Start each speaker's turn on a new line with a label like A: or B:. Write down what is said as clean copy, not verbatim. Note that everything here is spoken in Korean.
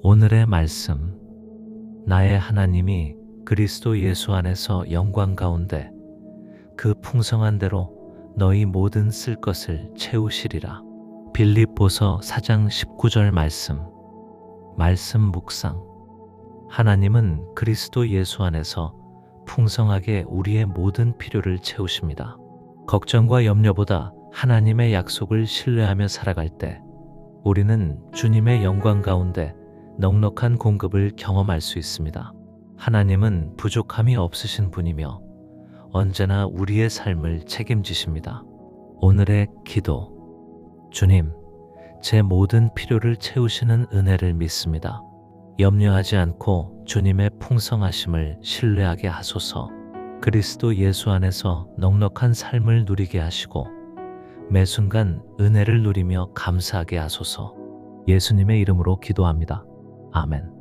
A: 오늘의 말씀. 나의 하나님이 그리스도 예수 안에서 영광 가운데 그 풍성한 대로 너희 모든 쓸 것을 채우시리라. 빌립보서 4장 19절 말씀 묵상. 하나님은 그리스도 예수 안에서 풍성하게 우리의 모든 필요를 채우십니다. 걱정과 염려보다 하나님의 약속을 신뢰하며 살아갈 때 우리는 주님의 영광 가운데 넉넉한 공급을 경험할 수 있습니다. 하나님은 부족함이 없으신 분이며 언제나 우리의 삶을 책임지십니다. 오늘의 기도. 주님, 제 모든 필요를 채우시는 은혜를 믿습니다. 염려하지 않고 주님의 풍성하심을 신뢰하게 하소서. 그리스도 예수 안에서 넉넉한 삶을 누리게 하시고 매 순간 은혜를 누리며 감사하게 하소서. 예수님의 이름으로 기도합니다. 아멘.